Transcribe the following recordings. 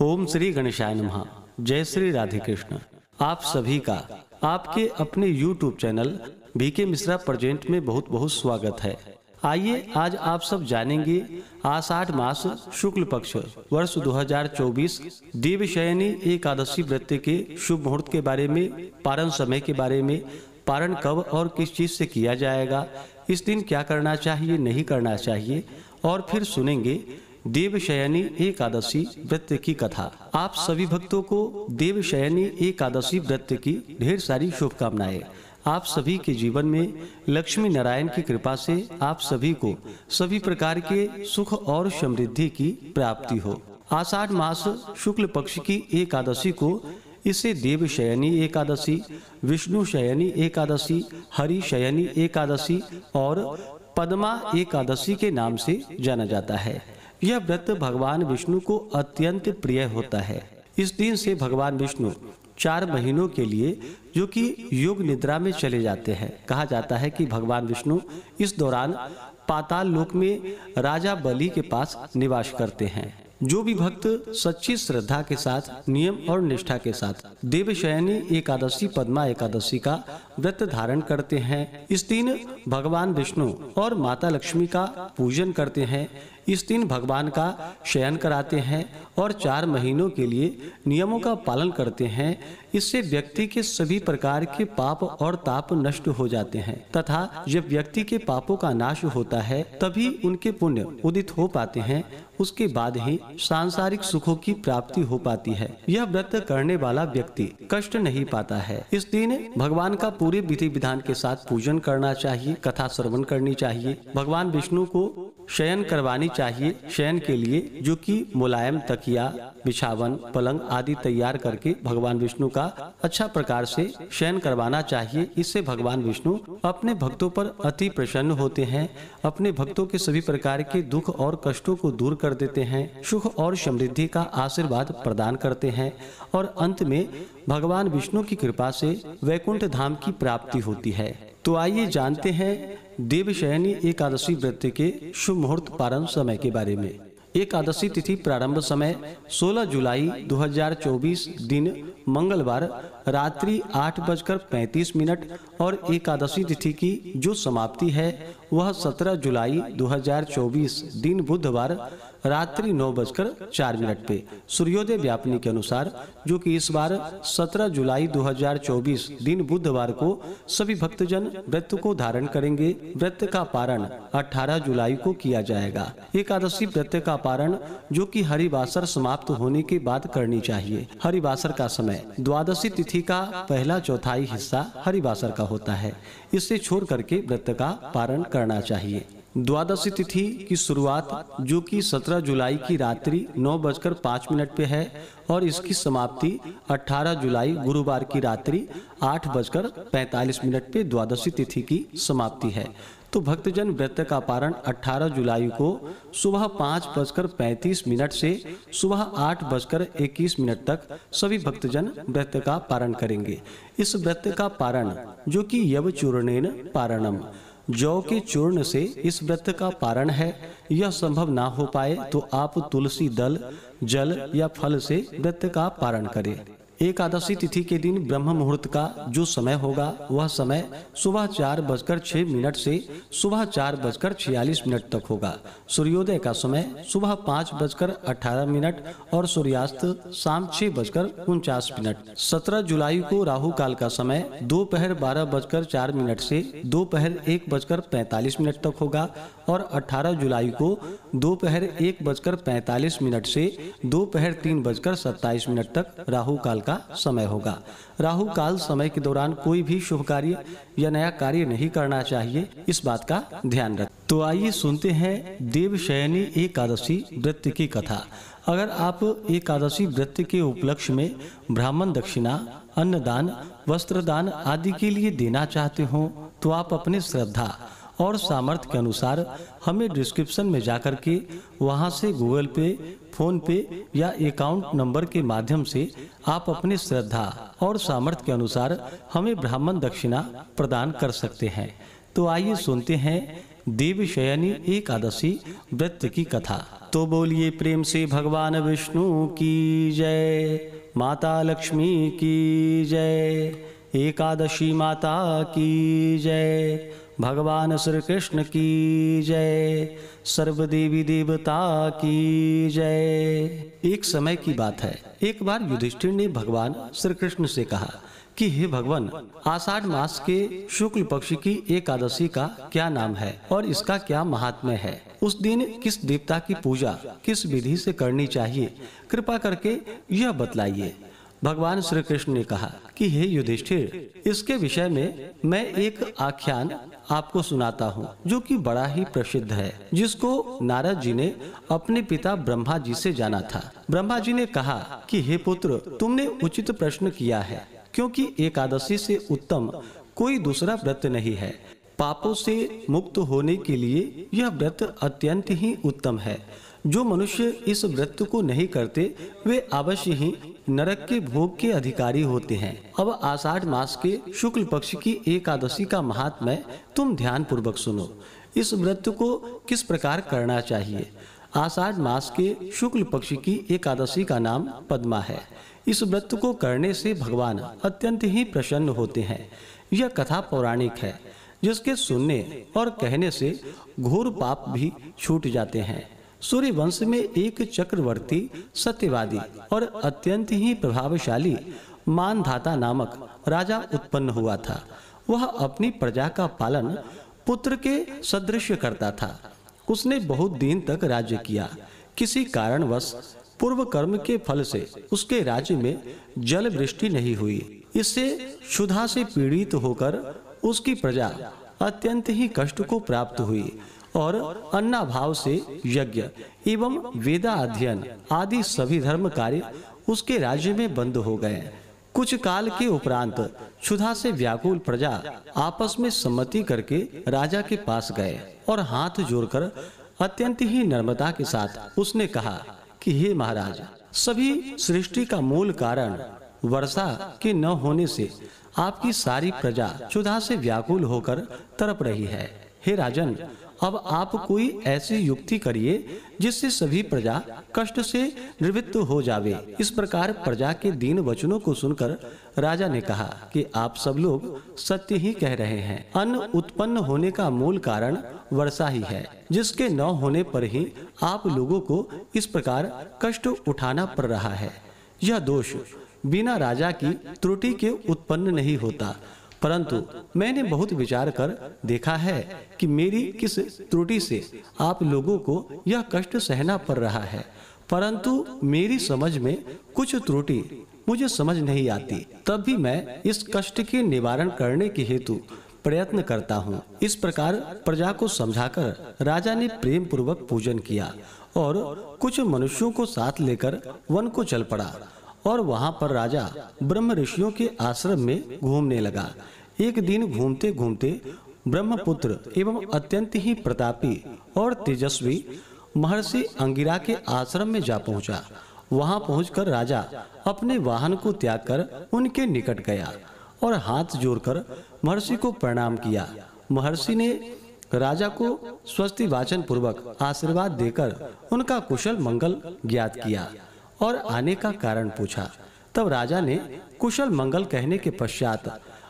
ओम श्री गणेशाय नमः। जय श्री राधे कृष्ण। आप सभी का आपके अपने YouTube channel BK Mishra present में बहुत बहुत स्वागत है। आइए आज आप सब जानेंगे आषाढ़ मास शुक्ल पक्ष वर्ष 2024 देवशयनी एकादशी व्रत के शुभ मुहूर्त के बारे में, पारण समय के बारे में, पारण कब और किस चीज से किया जाएगा, इस दिन क्या करना चाहिए नहीं करना चाहिए, और फिर सुनेंगे देवशयनी एकादशी व्रत की कथा। आप सभी भक्तों को देवशयनी एकादशी व्रत की ढेर सारी शुभकामनाएं। आप सभी के जीवन में लक्ष्मी नारायण की कृपा से आप सभी को सभी प्रकार के सुख और समृद्धि की प्राप्ति हो। आषाढ़ मास शुक्ल पक्ष की एकादशी को इसे देवशयनी एकादशी, विष्णु शयनी एकादशी, हरि शयनी एकादशी और पद्मा एकादशी के नाम से जाना जाता है। यह व्रत भगवान विष्णु को अत्यंत प्रिय होता है। इस दिन से भगवान विष्णु 4 महीनों के लिए जो कि योग निद्रा में चले जाते हैं। कहा जाता है कि भगवान विष्णु इस दौरान पाताल लोक में राजा बलि के पास निवास करते हैं। जो भी भक्त सच्ची श्रद्धा के साथ, नियम और निष्ठा के साथ देवशयनी एकादशी, पद्मा एकादशी का व्रत धारण करते हैं, इस दिन भगवान विष्णु और माता लक्ष्मी का पूजन करते हैं। इस दिन भगवान का शयन कराते हैं और 4 महीनों के लिए नियमों का पालन करते हैं। इससे व्यक्ति के सभी प्रकार के पाप और ताप नष्ट हो जाते हैं तथा जब व्यक्ति के पापों का नाश होता है तभी उनके पुण्य उदित हो पाते हैं। उसके बाद ही सांसारिक सुखों की प्राप्ति हो पाती है। यह व्रत करने वाला व्यक्ति कष्ट नहीं पाता है। इस दिन भगवान का पूरे विधि विधान के साथ पूजन करना चाहिए, कथा श्रवण करनी चाहिए, भगवान विष्णु को शयन करवानी चाहिए। शयन के लिए जो कि मुलायम तकिया, बिछावन, पलंग आदि तैयार करके भगवान विष्णु का अच्छा प्रकार से शयन करवाना चाहिए। इससे भगवान विष्णु अपने भक्तों पर अति प्रसन्न होते हैं, अपने भक्तों के सभी प्रकार के दुख और कष्टों को दूर कर देते हैं, सुख और समृद्धि का आशीर्वाद प्रदान करते हैं और अंत में भगवान विष्णु की कृपा से वैकुंठ धाम की प्राप्ति होती है। तो आइए जानते हैं देवशयनी एकादशी व्रत के शुभ मुहूर्त पारण समय के बारे में। एकादशी तिथि प्रारंभ समय 16 जुलाई 2024 दिन मंगलवार रात्रि 8:35 और एकादशी तिथि की जो समाप्ति है वह 17 जुलाई 2024 दिन बुधवार रात्रि 9:04 पे सूर्योदय व्यापनी के अनुसार, जो कि इस बार 17 जुलाई 2024 दिन बुधवार को सभी भक्तजन व्रत को धारण करेंगे। व्रत का पारण 18 जुलाई को किया जाएगा। एकादशी व्रत का पारण जो कि हरिवासर समाप्त होने के बाद करनी चाहिए। हरिवासर का समय द्वादशी तिथि का पहला चौथाई हिस्सा हरिवासर का होता है। इसे छोड़ करके व्रत का पारण करना चाहिए। द्वादशी तिथि की शुरुआत जो कि 17 जुलाई की रात्रि 9:05 पे है और इसकी समाप्ति 18 जुलाई गुरुवार की रात्रि 8:45 पे द्वादशी तिथि की समाप्ति है। तो भक्तजन व्रत का पारण 18 जुलाई को सुबह 5:35 से सुबह 8:21 तक सभी भक्तजन व्रत का पारण करेंगे। इस व्रत का पारण जो कि यवचूर्णेन पारणम, जौ के चूर्ण से इस व्रत का पारण है। यह संभव ना हो पाए तो आप तुलसी दल, जल या फल से व्रत का पारण करें। एकादशी तिथि के दिन ब्रह्म मुहूर्त का जो समय होगा वह समय सुबह 4:06 से सुबह 4:46 तक होगा। सूर्योदय का समय सुबह 5:18 और सूर्यास्त शाम 6:49। 17 जुलाई को राहु काल का समय दोपहर 12:04 से दोपहर 1:45 तक होगा और 18 जुलाई को दोपहर 1:45 से दोपहर 3:27 तक राहु काल का समय होगा। राहु काल समय के दौरान कोई भी शुभ कार्य या नया कार्य नहीं करना चाहिए, इस बात का ध्यान रखें। तो आइए सुनते हैं देवशयनी एकादशी व्रत की कथा। अगर आप एकादशी व्रत के उपलक्ष्य में ब्राह्मण दक्षिणा, अन्नदान, वस्त्रदान आदि के लिए देना चाहते हो तो आप अपनी श्रद्धा और सामर्थ्य के अनुसार हमें डिस्क्रिप्शन में जाकर के वहां से गूगल पे, फोन पे या अकाउंट नंबर के माध्यम से आप अपनी श्रद्धा और सामर्थ्य के अनुसार हमें ब्राह्मण दक्षिणा प्रदान कर सकते हैं। तो आइए सुनते हैं देवशयनी एकादशी व्रत की कथा। तो बोलिए प्रेम से भगवान विष्णु की जय, माता लक्ष्मी की जय, एकादशी माता की जय, भगवान श्री कृष्ण की जय, सर्व देवी देवता की जय। एक समय की बात है, एक बार युधिष्ठिर ने भगवान श्री कृष्ण से कहा कि हे भगवान, आषाढ़ मास के शुक्ल पक्ष की एकादशी का क्या नाम है और इसका क्या महात्म्य है? उस दिन किस देवता की पूजा किस विधि से करनी चाहिए, कृपा करके यह बतलाइए। भगवान श्री कृष्ण ने कहा कि हे युधिष्ठिर, इसके विषय में मैं एक आख्यान आपको सुनाता हूँ जो कि बड़ा ही प्रसिद्ध है, जिसको नारद जी ने अपने पिता ब्रह्मा जी से जाना था। ब्रह्मा जी ने कहा कि हे पुत्र, तुमने उचित प्रश्न किया है, क्योंकि एकादशी से उत्तम कोई दूसरा व्रत नहीं है। पापों से मुक्त होने के लिए यह व्रत अत्यंत ही उत्तम है। जो मनुष्य इस व्रत को नहीं करते वे अवश्य ही नरक के भोग के अधिकारी होते हैं। अब आषाढ़ मास के शुक्ल पक्ष की एकादशी का महात्म्य तुम ध्यान पूर्वक सुनो। इस व्रत को किस प्रकार करना चाहिए? आषाढ़ मास के शुक्ल पक्ष की एकादशी का नाम पद्मा है। इस व्रत को करने से भगवान अत्यंत ही प्रसन्न होते हैं। यह कथा पौराणिक है, जिसके सुनने और कहने से घोर पाप भी छूट जाते हैं। सूर्य वंश में एक चक्रवर्ती, सत्यवादी और अत्यंत ही प्रभावशाली मानधाता नामक राजा उत्पन्न हुआ था। वह अपनी प्रजा का पालन पुत्र के सदृश करता था। उसने बहुत दिन तक राज्य किया। किसी कारणवश पूर्व कर्म के फल से उसके राज्य में जल वृष्टि नहीं हुई। इससे क्षुधा से पीड़ित होकर उसकी प्रजा अत्यंत ही कष्ट को प्राप्त हुई और अन्नाभाव से यज्ञ एवं वेदा अध्ययन आदि सभी धर्म कार्य उसके राज्य में बंद हो गए। कुछ काल के उपरांत क्षुधा से व्याकुल प्रजा आपस में सम्मति करके राजा के पास गए और हाथ जोड़कर अत्यंत ही नम्रता के साथ उसने कहा कि हे महाराज, सभी सृष्टि का मूल कारण वर्षा के न होने से आपकी सारी प्रजा क्षुधा से व्याकुल होकर तड़प रही है। हे राजन, अब आप कोई ऐसी युक्ति करिए जिससे सभी प्रजा कष्ट से निवृत्त हो जावे। इस प्रकार प्रजा के दीन वचनों को सुनकर राजा ने कहा कि आप सब लोग सत्य ही कह रहे हैं। अन्न उत्पन्न होने का मूल कारण वर्षा ही है, जिसके न होने पर ही आप लोगों को इस प्रकार कष्ट उठाना पड़ रहा है। यह दोष बिना राजा की त्रुटि के उत्पन्न नहीं होता, परंतु मैंने बहुत विचार कर देखा है कि मेरी किस त्रुटि से आप लोगों को यह कष्ट सहना पड़ रहा है, परंतु मेरी समझ में कुछ त्रुटि मुझे समझ नहीं आती। तब भी मैं इस कष्ट के निवारण करने के हेतु प्रयत्न करता हूँ। इस प्रकार प्रजा को समझाकर राजा ने प्रेम पूर्वक पूजन किया और कुछ मनुष्यों को साथ लेकर वन को चल पड़ा और वहां पर राजा ब्रह्म ऋषियों के आश्रम में घूमने लगा। एक दिन घूमते घूमते ब्रह्मपुत्र एवं अत्यंत ही प्रतापी और तेजस्वी महर्षि अंगिरा के आश्रम में जा पहुंचा। वहां पहुंचकर राजा अपने वाहन को त्याग कर उनके निकट गया और हाथ जोड़कर महर्षि को प्रणाम किया। महर्षि ने राजा को स्वस्ति वाचन पूर्वक आशीर्वाद देकर उनका कुशल मंगल ज्ञात किया और आने का कारण पूछा। तब राजा ने कुशल मंगल कहने के पश्चात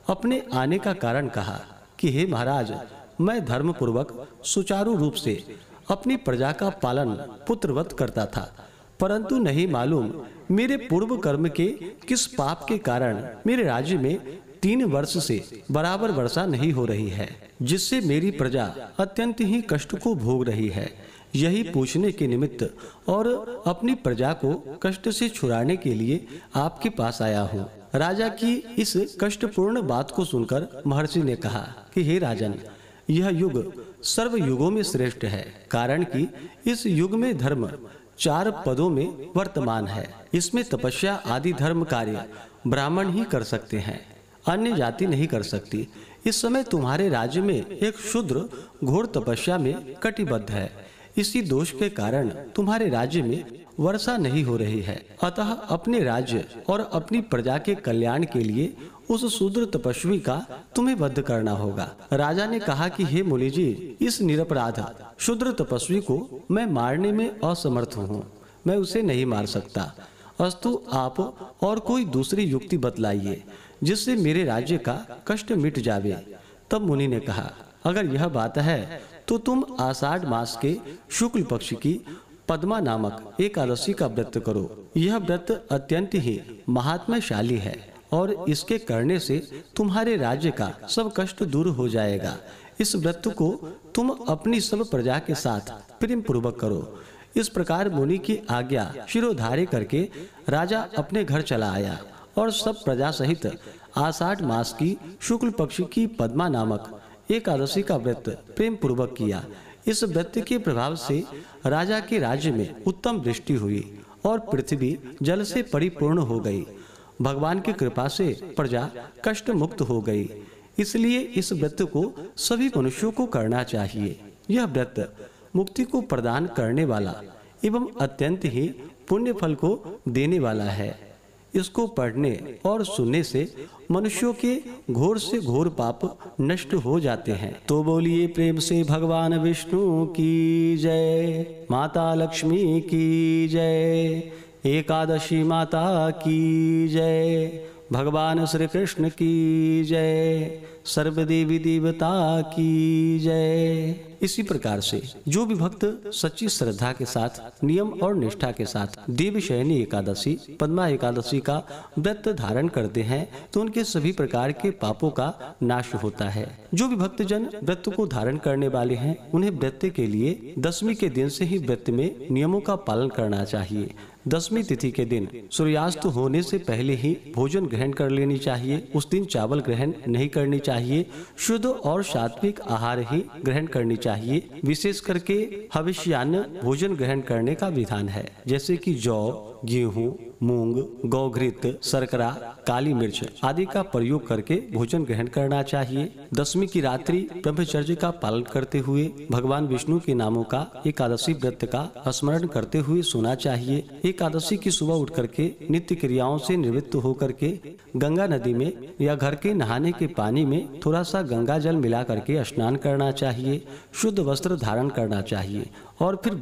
अपने आने का कारण कहा कि हे महाराज, मैं धर्म पूर्वक सुचारू रूप से अपनी प्रजा का पालन पुत्रवत करता था, परंतु नहीं मालूम मेरे पूर्व कर्म के किस पाप के कारण मेरे राज्य में 3 वर्ष से बराबर वर्षा नहीं हो रही है, जिससे मेरी प्रजा अत्यंत ही कष्ट को भोग रही है। यही पूछने के निमित्त और अपनी प्रजा को कष्ट से छुड़ाने के लिए आपके पास आया हूँ। राजा की इस कष्टपूर्ण बात को सुनकर महर्षि ने कहा कि हे राजन, यह युग सर्व युगों में श्रेष्ठ है, कारण कि इस युग में धर्म 4 पदों में वर्तमान है। इसमें तपस्या आदि धर्म कार्य ब्राह्मण ही कर सकते हैं, अन्य जाति नहीं कर सकती। इस समय तुम्हारे राज्य में एक शूद्र घोर तपस्या में कटिबद्ध है। इसी दोष के कारण तुम्हारे राज्य में वर्षा नहीं हो रही है। अतः अपने राज्य और अपनी प्रजा के कल्याण के लिए उस शूद्र तपस्वी का तुम्हें वध करना होगा। राजा ने कहा कि हे मुनि जी, इस निरपराध शूद्र तपस्वी को मैं मारने में असमर्थ हूँ, मैं उसे नहीं मार सकता। अस्तु आप और कोई दूसरी युक्ति बतलाइए जिससे मेरे राज्य का कष्ट मिट जावे। तब मुनि ने कहा, अगर यह बात है तो तुम आषाढ़ मास के शुक्ल पक्ष की पद्मा नामक एकादशी का व्रत करो। यह व्रत अत्यंत ही महात्म्यशाली है और इसके करने से तुम्हारे राज्य का सब कष्ट दूर हो जाएगा। इस व्रत को तुम अपनी सब प्रजा के साथ प्रेम पूर्वक करो। इस प्रकार मुनि की आज्ञा शिरोधार्य करके राजा अपने घर चला आया और सब प्रजा सहित आषाढ़ मास की शुक्ल पक्ष की पद्मा नामक एकादशी का व्रत प्रेम पूर्वक किया। इस व्रत के प्रभाव से राजा के राज्य में उत्तम वृष्टि हुई और पृथ्वी जल से परिपूर्ण हो गई। भगवान की कृपा से प्रजा कष्ट मुक्त हो गई। इसलिए इस व्रत को सभी मनुष्यों को करना चाहिए। यह व्रत मुक्ति को प्रदान करने वाला एवं अत्यंत ही पुण्य फल को देने वाला है। इसको पढ़ने और सुनने से मनुष्यों के घोर से घोर पाप नष्ट हो जाते हैं। तो बोलिए प्रेम से भगवान विष्णु की जय, माता लक्ष्मी की जय, एकादशी माता की जय, भगवान श्री कृष्ण की जय, सर्वदेवी देवता की जय। इसी प्रकार से जो भी भक्त सच्ची श्रद्धा के साथ नियम और निष्ठा के साथ देवशयनी एकादशी, पद्मा एकादशी का व्रत धारण करते हैं तो उनके सभी प्रकार के पापों का नाश होता है। जो भी भक्तजन व्रत को धारण करने वाले हैं उन्हें व्रत के लिए दशमी के दिन से ही व्रत में नियमों का पालन करना चाहिए। दशमी तिथि के दिन सूर्यास्त होने से पहले ही भोजन ग्रहण कर लेनी चाहिए। उस दिन चावल ग्रहण नहीं करनी चाहिए। शुद्ध और सात्विक आहार ही ग्रहण करनी चाहिए। विशेष करके हविष्यान्न भोजन ग्रहण करने का विधान है, जैसे कि जौ, गेहूं, मूंग, गौघृत, शर्करा, काली मिर्च आदि का प्रयोग करके भोजन ग्रहण करना चाहिए। दशमी की रात्रि ब्रह्मचर्य का पालन करते हुए भगवान विष्णु के नामों का एकादशी व्रत का स्मरण करते हुए सोना चाहिए। एकादशी की सुबह उठ करके नित्य क्रियाओं से निवृत्त होकर के गंगा नदी में या घर के नहाने के पानी में थोड़ा सा गंगा जल मिला करके स्नान करना चाहिए। शुद्ध वस्त्र धारण करना चाहिए और फिर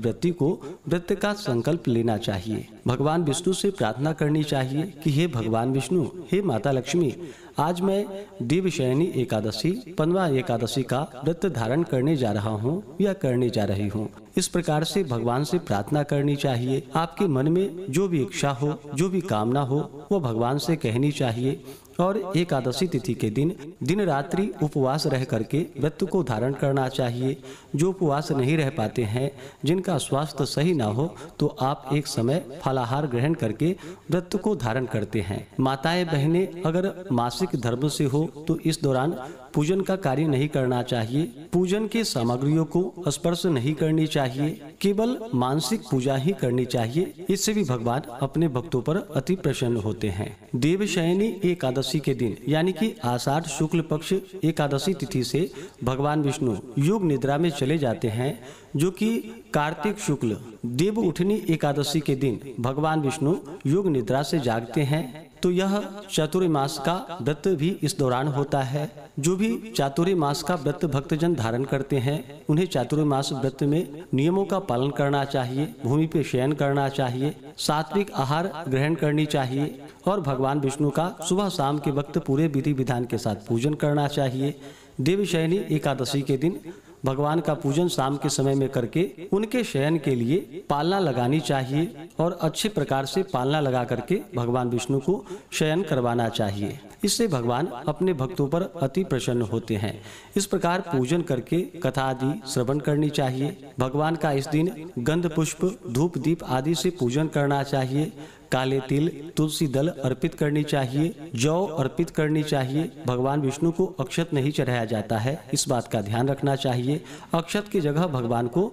व्रत का संकल्प लेना चाहिए। भगवान विष्णु से प्रार्थना करनी चाहिए कि हे भगवान विष्णु, हे माता लक्ष्मी, आज मैं देवशयनी एकादशी, पद्मा एकादशी का व्रत धारण करने जा रहा हूँ या करने जा रही हूँ। इस प्रकार से भगवान से प्रार्थना करनी चाहिए। आपके मन में जो भी इच्छा हो, जो भी कामना हो, वो भगवान से कहनी चाहिए। और एकादशी तिथि के दिन दिन रात्रि उपवास रह करके व्रत को धारण करना चाहिए। जो उपवास नहीं रह पाते हैं, जिनका स्वास्थ्य सही ना हो, तो आप एक समय फलाहार ग्रहण करके व्रत को धारण करते हैं। माताएं बहनें अगर मासिक धर्म से हो तो इस दौरान पूजन का कार्य नहीं करना चाहिए। पूजन के सामग्रियों को स्पर्श नहीं करनी चाहिए, केवल मानसिक पूजा ही करनी चाहिए। इससे भी भगवान अपने भक्तों पर अति प्रसन्न होते हैं। देवशयनी एकादशी के दिन यानी कि आषाढ़ शुक्ल पक्ष एकादशी तिथि से भगवान विष्णु योग निद्रा में चले जाते हैं, जो कि कार्तिक शुक्ल देव उठनी एकादशी के दिन भगवान विष्णु योग निद्रा से जागते हैं। तो यह चातुर्मास का व्रत भी इस दौरान होता है। जो भी चातुर्मास का व्रत भक्तजन धारण करते हैं उन्हें चातुर्मास व्रत में नियमों का पालन करना चाहिए। भूमि पे शयन करना चाहिए, सात्विक आहार ग्रहण करनी चाहिए और भगवान विष्णु का सुबह शाम के वक्त पूरे विधि विधान के साथ पूजन करना चाहिए। देवशयनी एकादशी के दिन भगवान का पूजन शाम के समय में करके उनके शयन के लिए पालना लगानी चाहिए और अच्छे प्रकार से पालना लगा करके भगवान विष्णु को शयन करवाना चाहिए। इससे भगवान अपने भक्तों पर अति प्रसन्न होते हैं। इस प्रकार पूजन करके कथा आदि श्रवण करनी चाहिए। भगवान का इस दिन गंध पुष्प धूप दीप आदि से पूजन करना चाहिए। काले तिल तुलसी दल अर्पित करनी चाहिए, जौ अर्पित करनी चाहिए। भगवान विष्णु को अक्षत नहीं चढ़ाया जाता है, इस बात का ध्यान रखना चाहिए। अक्षत की जगह भगवान को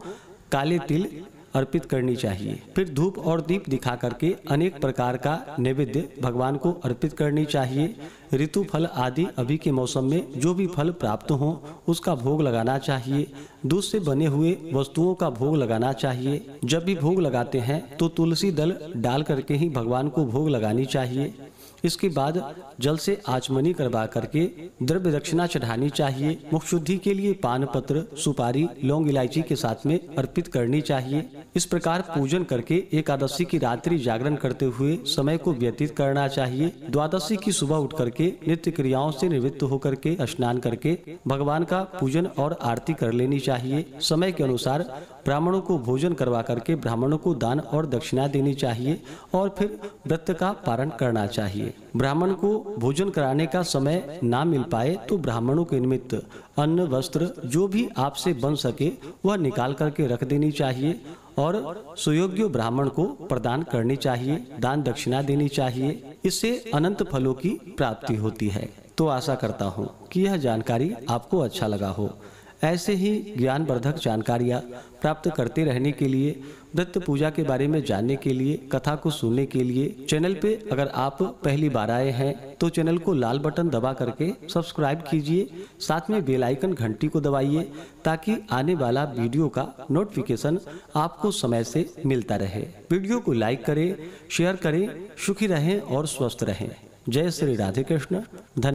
काले तिल अर्पित करनी चाहिए। फिर धूप और दीप दिखा करके अनेक प्रकार का नैवेद्य भगवान को अर्पित करनी चाहिए। ऋतु फल आदि अभी के मौसम में जो भी फल प्राप्त हो उसका भोग लगाना चाहिए। दूध से बने हुए वस्तुओं का भोग लगाना चाहिए। जब भी भोग लगाते हैं तो तुलसी दल डाल करके ही भगवान को भोग लगानी चाहिए। इसके बाद जल से आचमनी करवा करके द्रव्य दक्षिणा चढ़ानी चाहिए। मुख शुद्धि के लिए पान पत्र, सुपारी, लौंग, इलायची के साथ में अर्पित करनी चाहिए। इस प्रकार पूजन करके एकादशी की रात्रि जागरण करते हुए समय को व्यतीत करना चाहिए। द्वादशी की सुबह उठ करके नित्य क्रियाओं से निवृत्त होकर के स्नान करके भगवान का पूजन और आरती कर लेनी चाहिए। समय के अनुसार ब्राह्मणों को भोजन करवा करके ब्राह्मणों को दान और दक्षिणा देनी चाहिए और फिर व्रत का पारण करना चाहिए। ब्राह्मण को भोजन कराने का समय ना मिल पाए तो ब्राह्मणों के निमित्त अन्न, वस्त्र जो भी आपसे बन सके वह निकाल करके रख देनी चाहिए और सुयोग्य ब्राह्मण को प्रदान करनी चाहिए, दान दक्षिणा देनी चाहिए। इससे अनंत फलों की प्राप्ति होती है। तो आशा करता हूँ कि यह जानकारी आपको अच्छा लगा हो। ऐसे ही ज्ञानवर्धक जानकारियाँ प्राप्त करते रहने के लिए, व्रत पूजा के बारे में जानने के लिए, कथा को सुनने के लिए चैनल पे अगर आप पहली बार आए हैं तो चैनल को लाल बटन दबा करके सब्सक्राइब कीजिए। साथ में बेल आइकन घंटी को दबाइए ताकि आने वाला वीडियो का नोटिफिकेशन आपको समय से मिलता रहे। वीडियो को लाइक करें, शेयर करें। सुखी रहें और स्वस्थ रहें। जय श्री राधे कृष्ण। धन्यवाद।